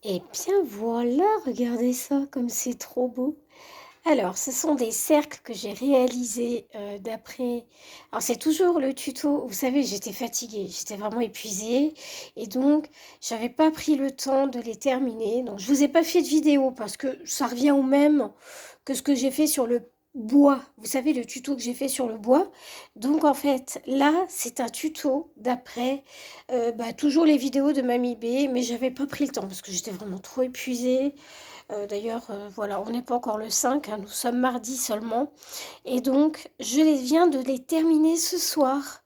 Et bien voilà, regardez ça comme c'est trop beau. Alors, ce sont des cercles que j'ai réalisés d'après. Alors, c'est toujours le tuto. Vous savez, j'étais fatiguée, j'étais vraiment épuisée. Et donc, j'avais pas pris le temps de les terminer. Donc, je vous ai pas fait de vidéo parce que ça revient au même que ce que j'ai fait sur le bois. Vous savez, le tuto que j'ai fait sur le bois. Donc, en fait, là, c'est un tuto d'après toujours les vidéos de Mamie B. Mais j'avais pas pris le temps parce que j'étais vraiment trop épuisée. D'ailleurs, voilà, on n'est pas encore le 5, hein, nous sommes mardi seulement. Et donc, viens de les terminer ce soir.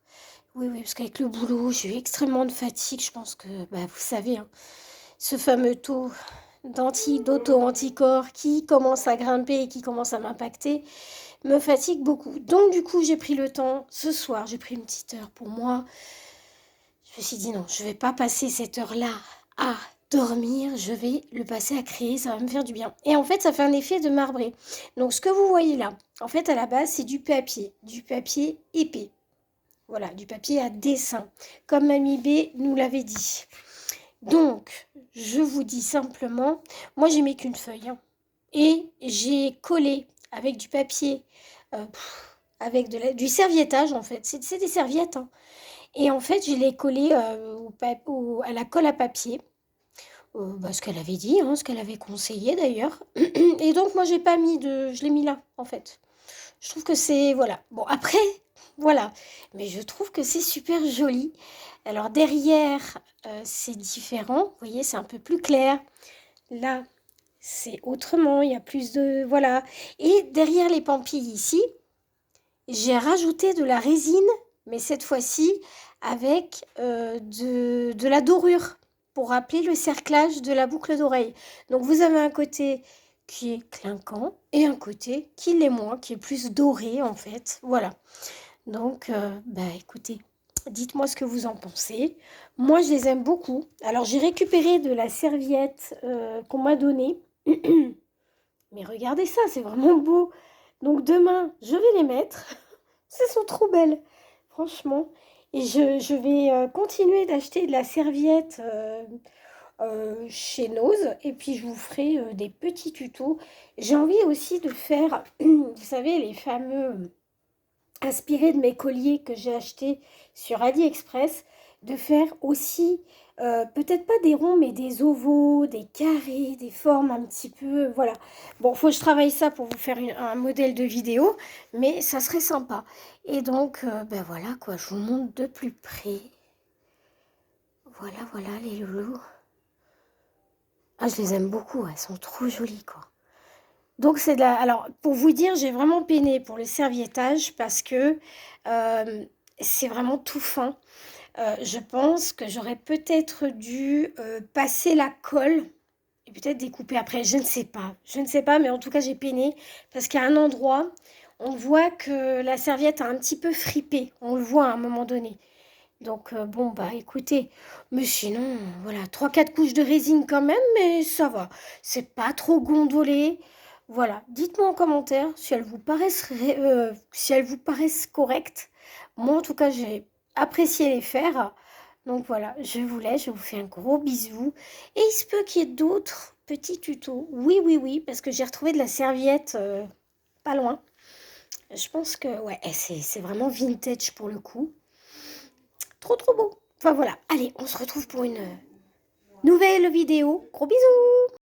Oui, oui, parce qu'avec le boulot, j'ai eu extrêmement de fatigue. Je pense que, vous savez, hein, ce fameux taux d'auto-anticorps qui commence à grimper et qui commence à m'impacter me fatigue beaucoup. Donc, du coup, j'ai pris le temps ce soir. J'ai pris une petite heure pour moi. Je me suis dit non, je ne vais pas passer cette heure-là à dormir, je vais le passer à créer, ça va me faire du bien. Et en fait, ça fait un effet de marbré. Donc, ce que vous voyez là, en fait, à la base, c'est du papier épais. Voilà, du papier à dessin, comme Mamie B nous l'avait dit. Donc, je vous dis simplement, moi, j'ai mis qu'une feuille, hein, et j'ai collé avec du papier, avec du serviettage, en fait. C'est des serviettes, hein. Et en fait, je l'ai collé à la colle à papier, ce qu'elle avait dit, hein, ce qu'elle avait conseillé d'ailleurs. Et donc, moi, j'ai pas mis de. Je l'ai mis là, en fait. Je trouve que c'est. Voilà. Bon, après, voilà. Mais je trouve que c'est super joli. Alors, derrière, c'est différent. Vous voyez, c'est un peu plus clair. Là, c'est autrement. Il y a plus de. Voilà. Et derrière les pampilles ici, j'ai rajouté de la résine, mais cette fois-ci avec de la dorure pour rappeler le cerclage de la boucle d'oreille. Donc vous avez un côté qui est clinquant et un côté qui l'est moins, qui est plus doré en fait. Voilà. Donc, écoutez, dites-moi ce que vous en pensez. Moi, je les aime beaucoup. Alors, j'ai récupéré de la serviette qu'on m'a donnée. Mais regardez ça, c'est vraiment beau. Donc demain, je vais les mettre. Elles sont trop belles, franchement. Et je vais continuer d'acheter de la serviette chez Nose. Et puis, je vous ferai des petits tutos. J'ai envie aussi de faire, vous savez, les fameux inspirés de mes colliers que j'ai achetés sur AliExpress, de faire aussi, peut-être pas des ronds, mais des ovaux, des carrés, des formes un petit peu, voilà. Bon, faut que je travaille ça pour vous faire un modèle de vidéo, mais ça serait sympa. Et donc, voilà quoi, je vous montre de plus près. Voilà, voilà les loulous. Ah, je les aime beaucoup, elles sont trop jolies quoi. Donc c'est de la... Alors pour vous dire, j'ai vraiment peiné pour le serviettage parce que c'est vraiment tout fin. Je pense que j'aurais peut-être dû passer la colle et peut-être découper après. Je ne sais pas. Je ne sais pas, mais en tout cas j'ai peiné parce qu'à un endroit, on voit que la serviette a un petit peu fripé. On le voit à un moment donné. Donc bon bah écoutez, mais sinon voilà, trois quatre couches de résine quand même, mais ça va. C'est pas trop gondolé. Voilà, dites-moi en commentaire si elles vous paraissent correctes. Moi en tout cas j'ai apprécié les faire. Donc voilà, je vous laisse, je vous fais un gros bisou. Et il se peut qu'il y ait d'autres petits tutos. Oui, oui, oui, parce que j'ai retrouvé de la serviette pas loin. Je pense que ouais, c'est vraiment vintage pour le coup. Trop trop beau. Enfin voilà, allez, on se retrouve pour une nouvelle vidéo. Gros bisous.